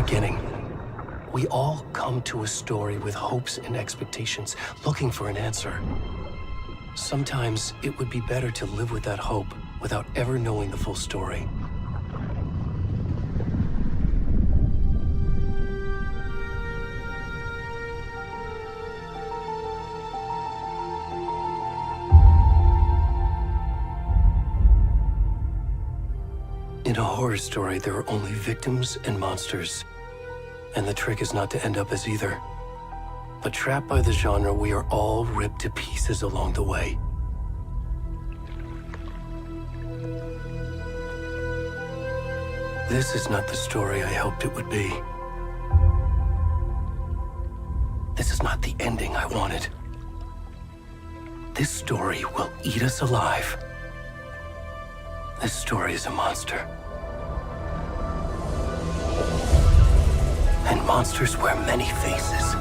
beginning. We all come to a story with hopes and expectations, looking for an answer. Sometimes it would be better to live with that hope without ever knowing the full story. In a horror story, there are only victims and monsters. And the trick is not to end up as either. But trapped by the genre, we are all ripped to pieces along the way. This is not the story I hoped it would be. This is not the ending I wanted. This story will eat us alive. This story is a monster. And monsters wear many faces.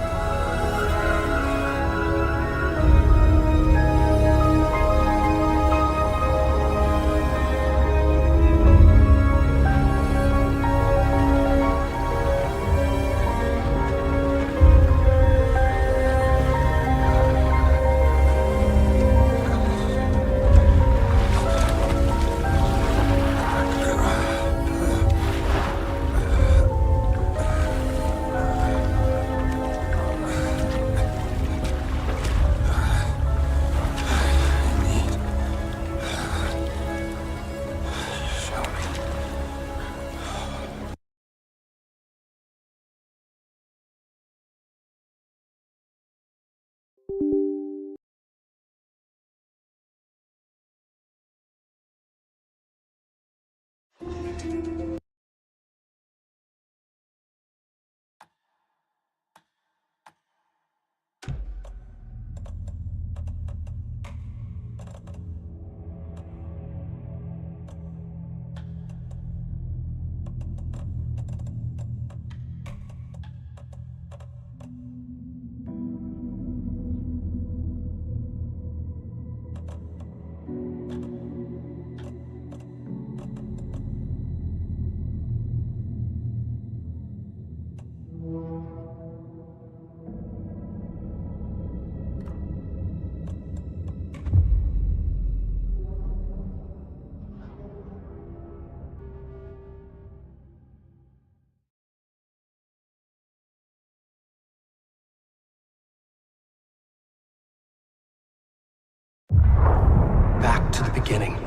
Back to the beginning.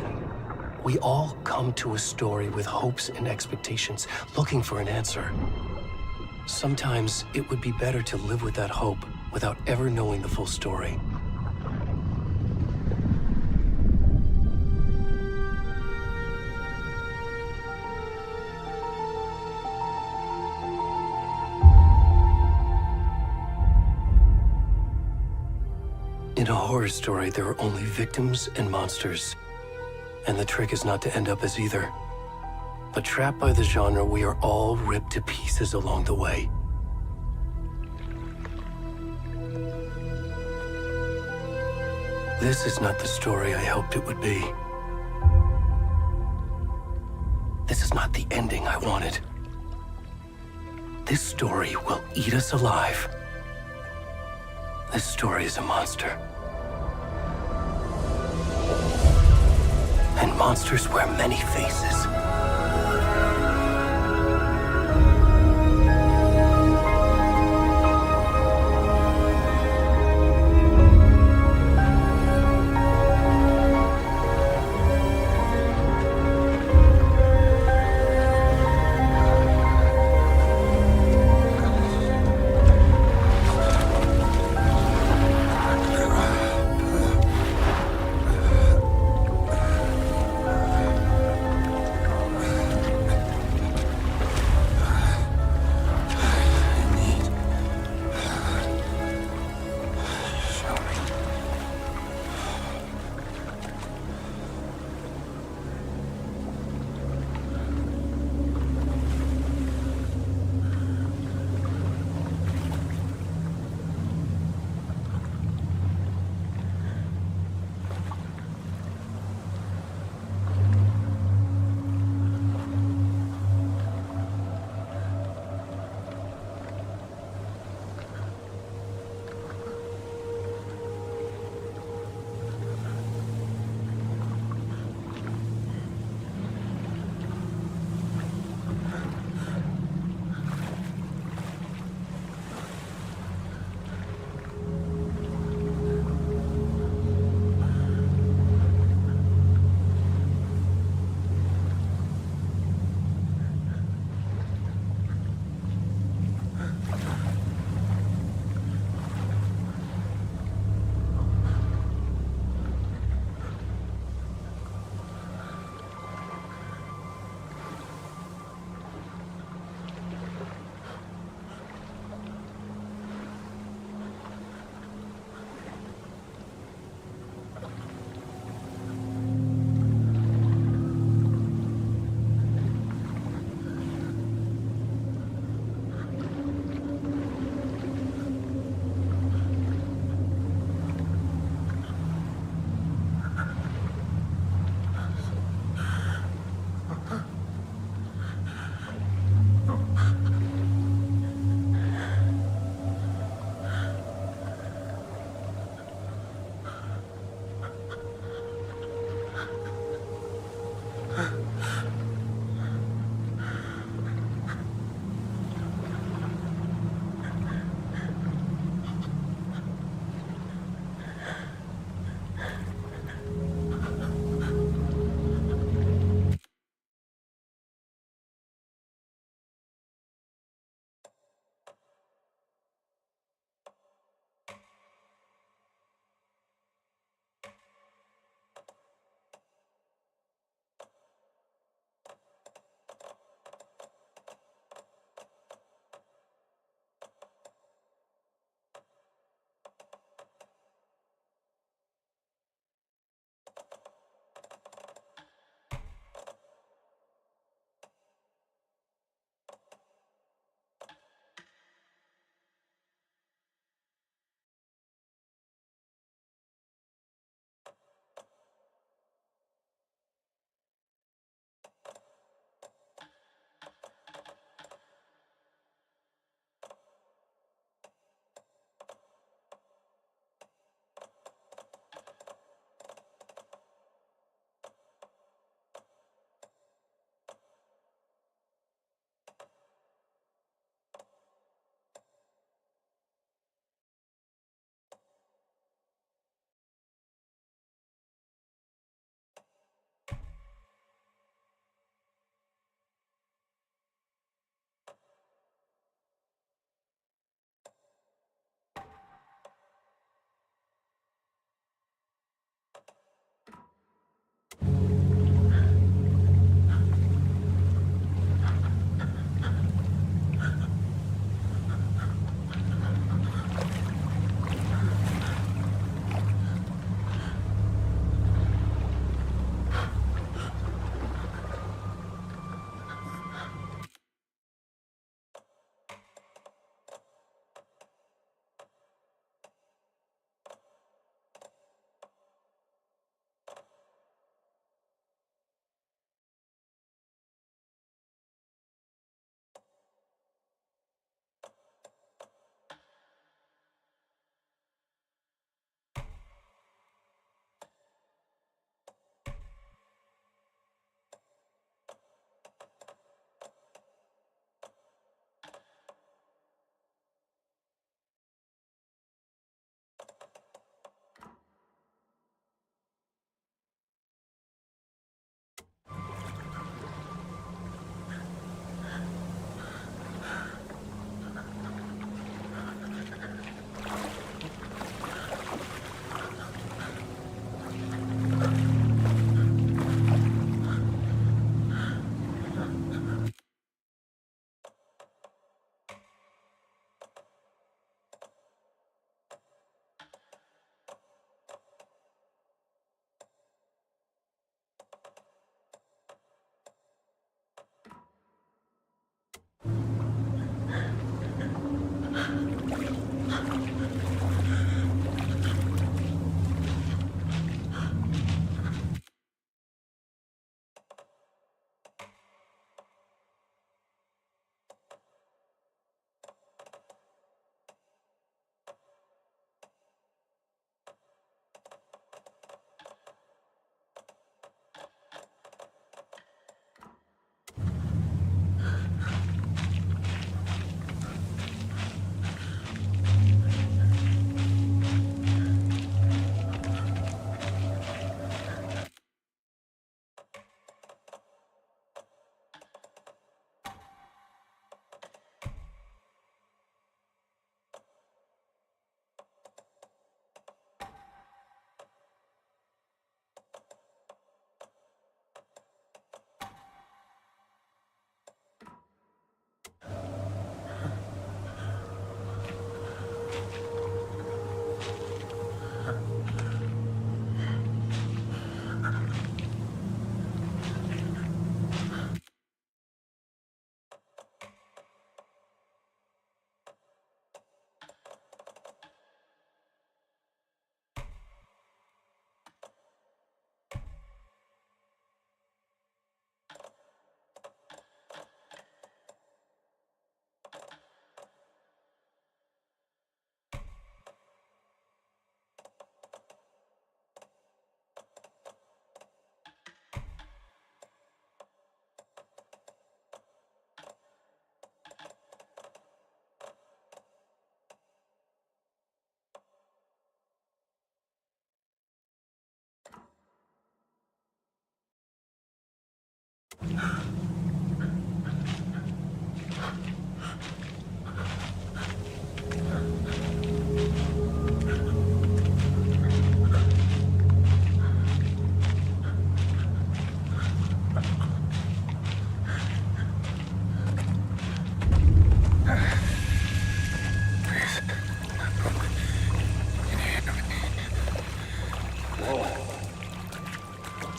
We all come to a story with hopes and expectations, looking for an answer. Sometimes it would be better to live with that hope without ever knowing the full story. In a horror story, there are only victims and monsters. And the trick is not to end up as either. But trapped by the genre, we are all ripped to pieces along the way. This is not the story I hoped it would be. This is not the ending I wanted. This story will eat us alive. This story is a monster. And monsters wear many faces.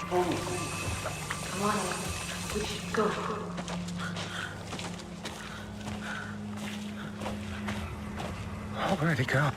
Come on, we should go. Already gone.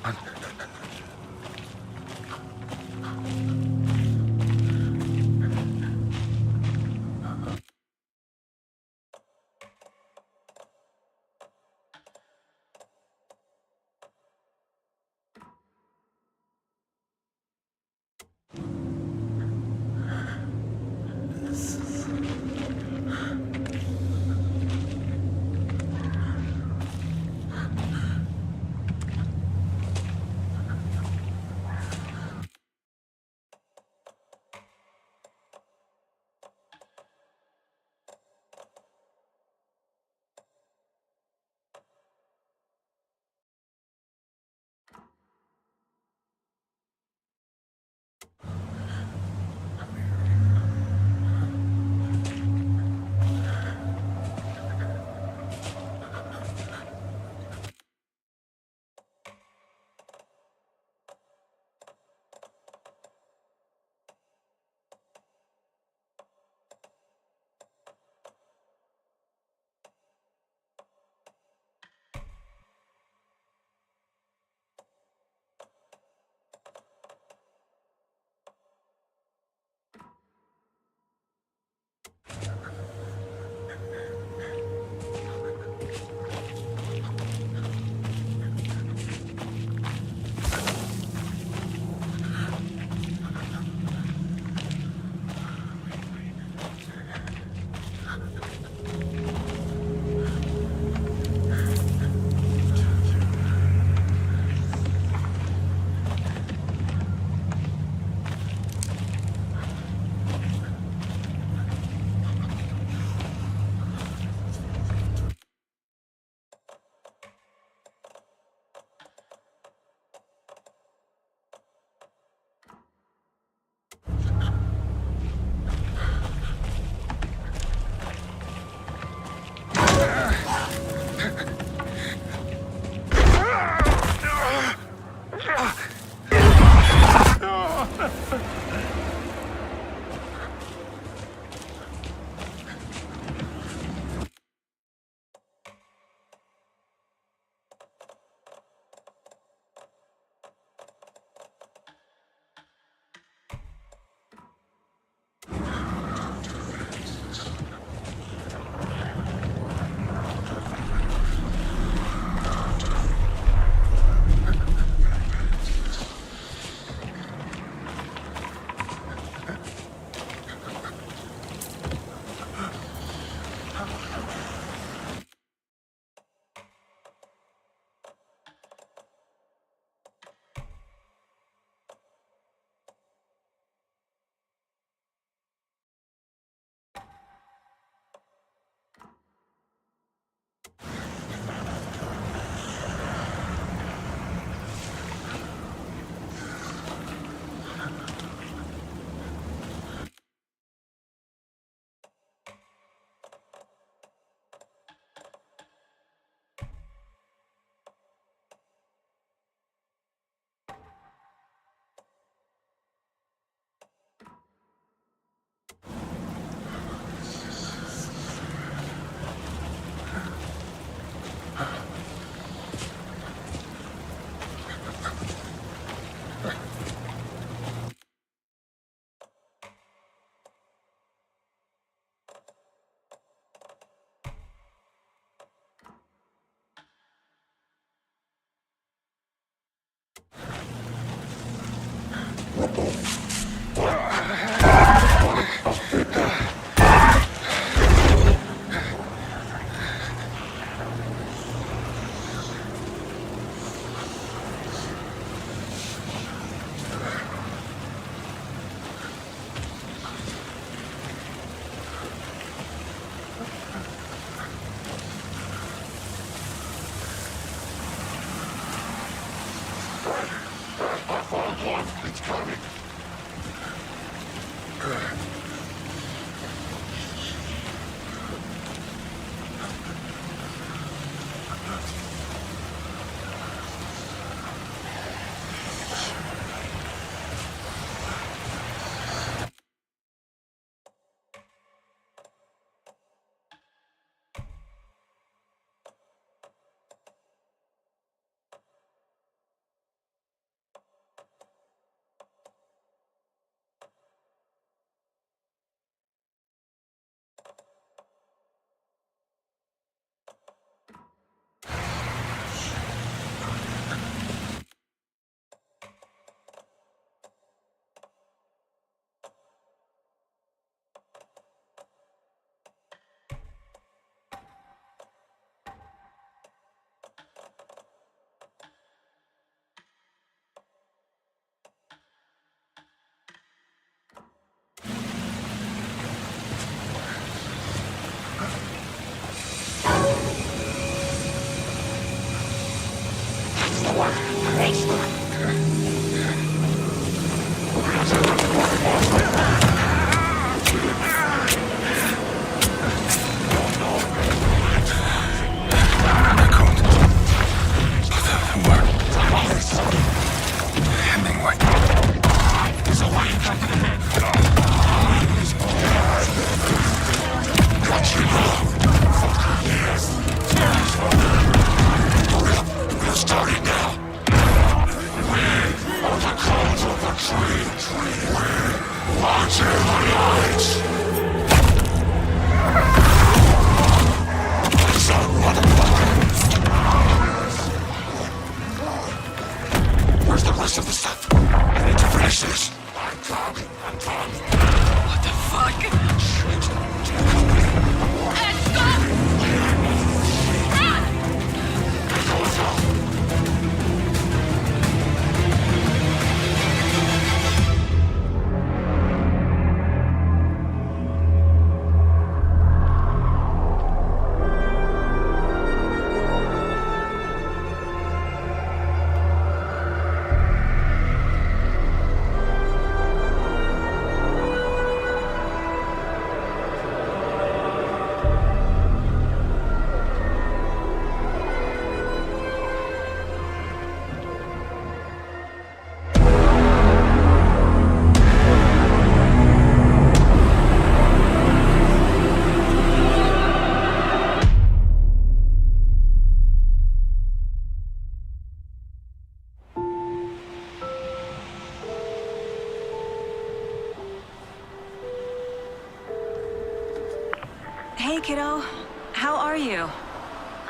How are you?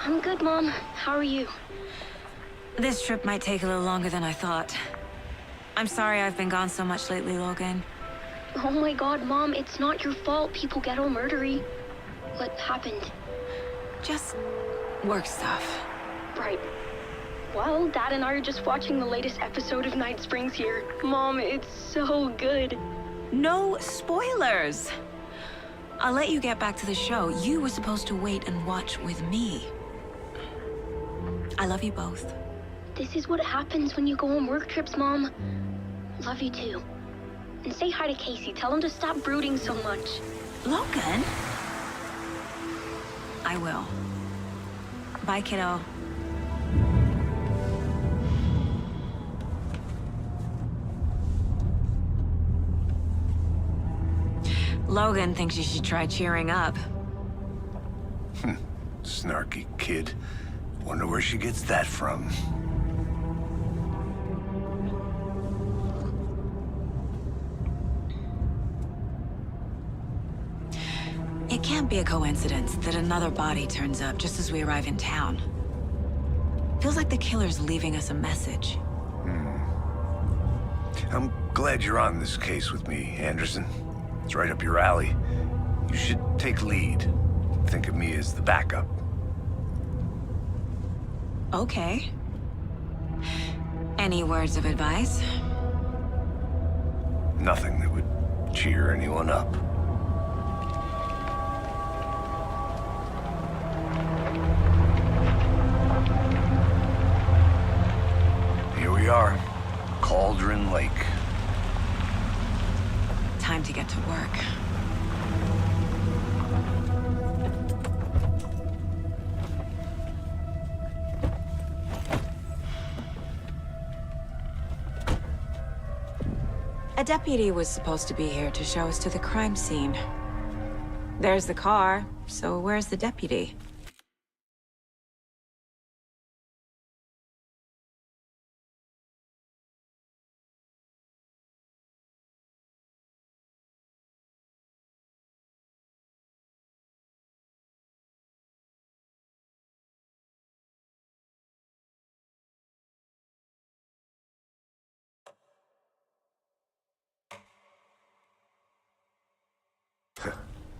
I'm good, Mom. How are you? This trip might take a little longer than I thought. I'm sorry I've been gone so much lately, Logan. Oh my god, Mom, it's not your fault people get all murdery. What happened? Just work stuff. Right. Well, Dad and I are just watching the latest episode of Night Springs here. Mom, it's so good. No spoilers! I'll let you get back to the show. You were supposed to wait and watch with me. I love you both. This is what happens when you go on work trips, Mom. Love you too. And say hi to Casey. Tell him to stop brooding so much. Logan? I will. Bye, kiddo. Logan thinks you should try cheering up. Snarky kid. Wonder where she gets that from. It can't be a coincidence that another body turns up just as we arrive in town. Feels like the killer's leaving us a message. I'm glad you're on this case with me, Anderson. It's right up your alley. You should take lead. Think of me as the backup. Okay. Any words of advice? Nothing that would cheer anyone up. Here we are. Cauldron Lake. Time to get to work. A deputy was supposed to be here to show us to the crime scene. There's the car, so where's the deputy?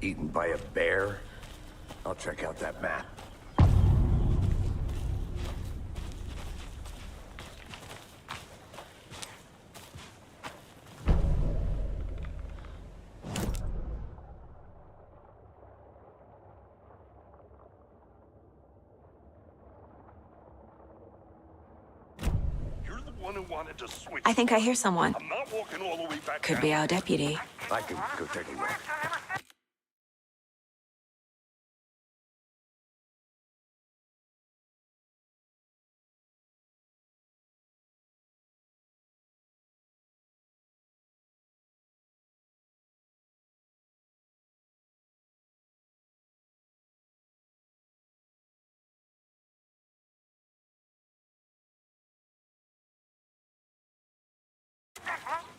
Eaten by a bear? I'll check out that map. You're the one who wanted to switch. I think I hear someone. I'm not walking all the way back Could down. be our deputy. I can go take a look.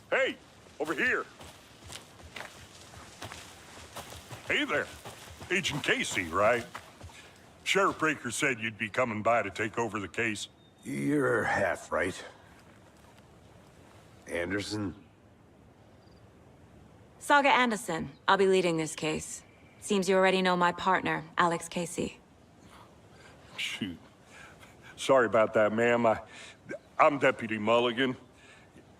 Hey, over here. Hey there. Agent Casey, right? Sheriff Breaker said you'd be coming by to take over the case. You're half right. Anderson? Saga Anderson. I'll be leading this case. Seems you already know my partner, Alex Casey. Shoot. Sorry about that, ma'am. I'm Deputy Mulligan.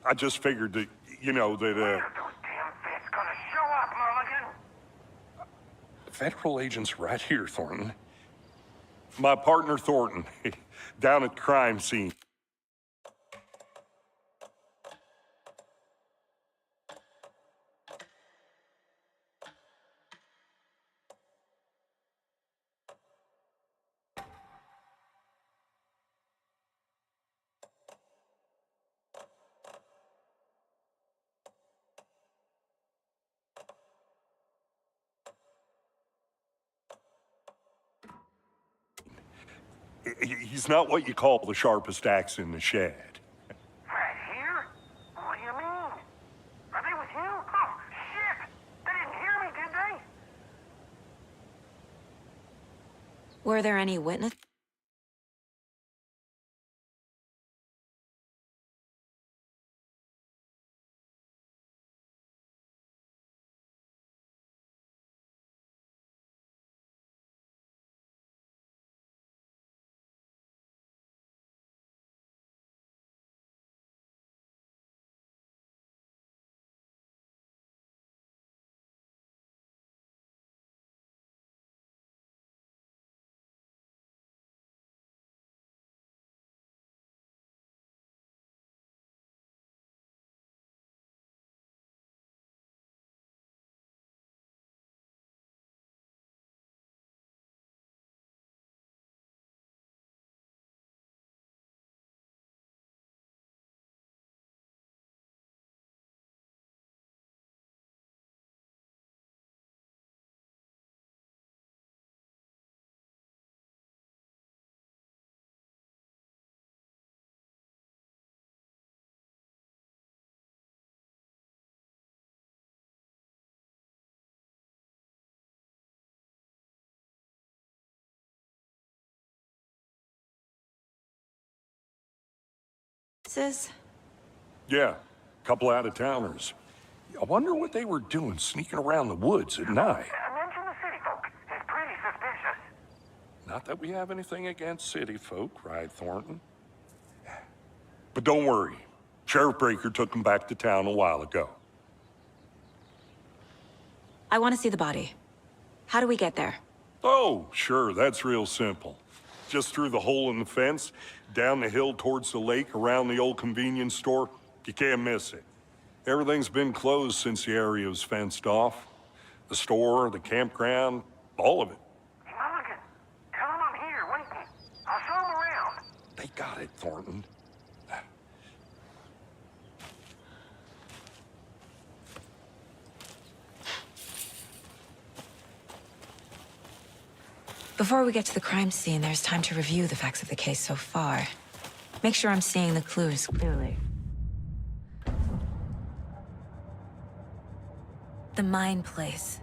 I just figured that, you know, that, Those damn feds gonna show up, Mulligan. federal agent's right here, Thornton. My partner, Thornton, down at the crime scene. He's not what you call the sharpest axe in the shed. Right here? What do you mean? Are they with you? Oh, shit! They didn't hear me, did Were there any witnesses? Yeah, couple out-of-towners. I wonder what they were doing sneaking around the woods at night. Mention the city folk. It's pretty suspicious. Not that we have anything against city folk, right, Thornton? But don't worry. Sheriff Breaker took them back to town a while ago. I want to see the body. How do we get there? Oh, sure, that's real simple. Just through the hole in the fence, down the hill towards the lake, around the old convenience store. You can't miss it. Everything's been closed since the area was fenced off. The store, the campground, all of it. Hey, Mulligan, tell him I'm here waiting. I'll show him around. They got it, Thornton. Before we get to the crime scene, there's time to review the facts of the case so far. Make sure I'm seeing the clues clearly. The Mind Place.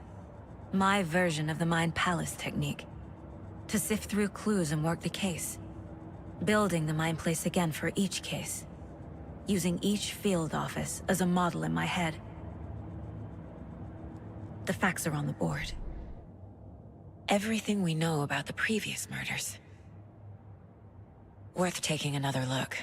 My version of the Mind Palace technique. To sift through clues and work the case. Building the Mind Place again for each case. Using each field office as a model in my head. The facts are on the board. Everything we know about the previous murders. Worth taking another look.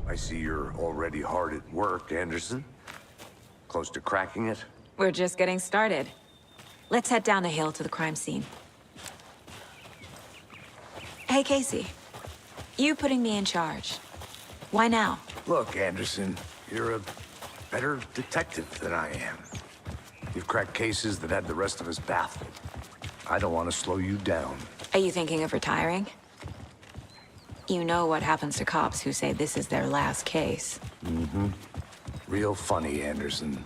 I see you're already hard at work, Anderson. Close to cracking it? We're just getting started. Let's head down the hill to the crime scene. Hey, Casey. You putting me in charge. Why now? Look, Anderson, you're a better detective than I am. You've cracked cases that had the rest of us baffled. I don't want to slow you down. Are you thinking of retiring? You know what happens to cops who say this is their last case. Mm-hmm. Real funny, Anderson.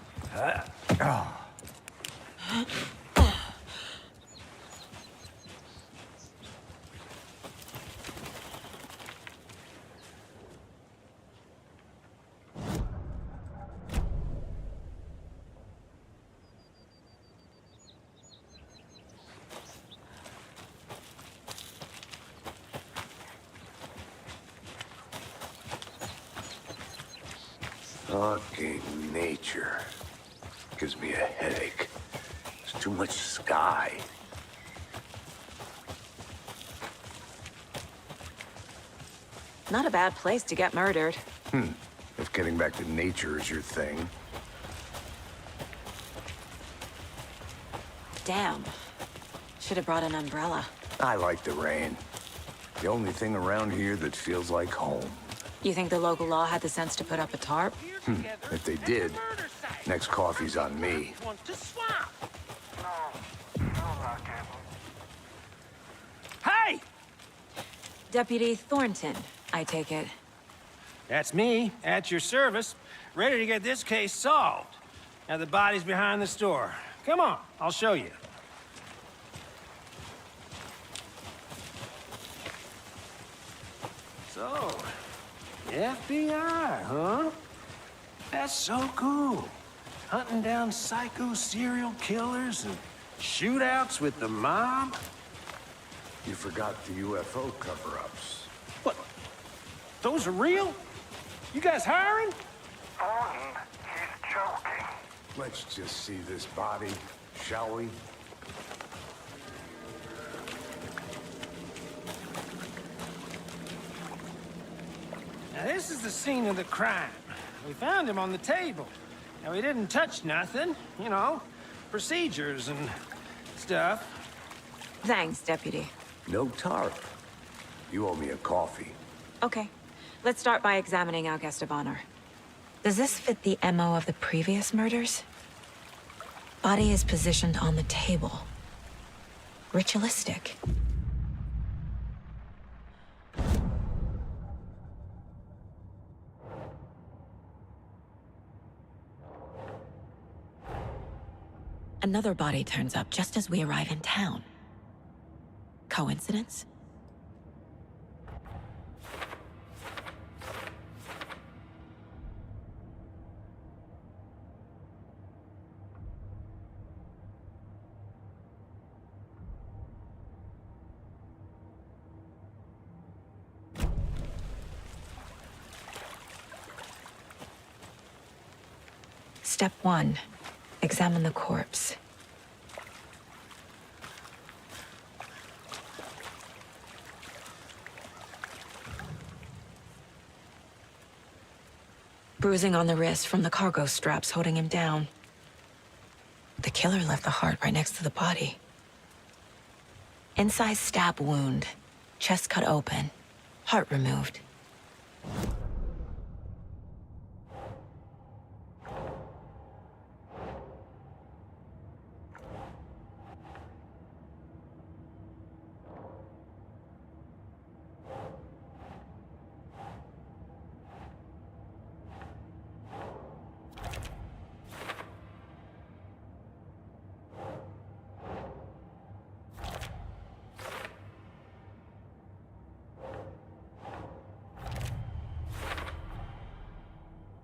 Fucking nature. gives me a headache. There's too much sky. Not a bad place to get murdered. If getting back to nature is your thing. Damn. Should have brought an umbrella. I like the rain. The only thing around here that feels like home. You think the local law had the sense to put up a tarp? If they did, next coffee's on me. Hey! Deputy Thornton, I take it. That's me, at your service, ready to get this case solved. Now the body's behind the store. Come on, I'll show you. So, FBI, huh? That's so cool. Hunting down psycho serial killers and shootouts with the mob. You forgot the UFO cover-ups. What? Those are real? You guys hiring? Thornton, he's joking. Let's just see this body, shall we? Now, this is the scene of the crime. We found him on the table. Now, he didn't touch nothing, you know, procedures and stuff. Thanks, Deputy. No tarp. You owe me a coffee. Okay. Let's start by examining our guest of honor. Does this fit the MO of the previous murders? Body is positioned on the table. Ritualistic. Another body turns up just as we arrive in town. Coincidence? Step 1. Examine the corpse. Bruising on the wrist from the cargo straps holding him down. The killer left the heart right next to the body. Inside stab wound. Chest cut open. Heart removed.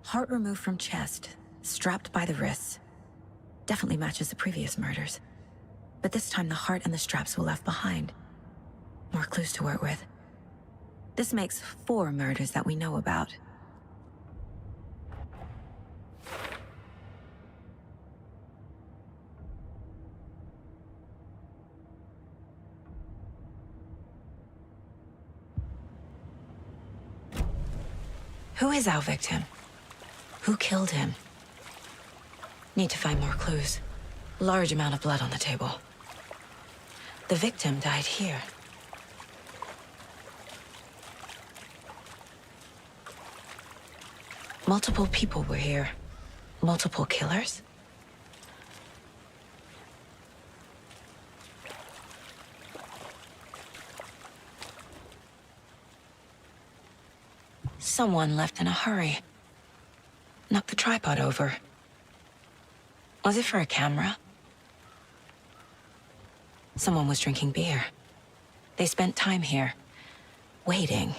Heart removed from chest, strapped by the wrists. Definitely matches the previous murders. But this time the heart and the straps were left behind. More clues to work with. This makes 4 murders that we know about. Who is our victim? Who killed him? Need to find more clues. Large amount of blood on the table. The victim died here. Multiple people were here. Multiple killers? Someone left in a hurry. Knocked the tripod over. Was it for a camera? Someone was drinking beer. They spent time here, waiting.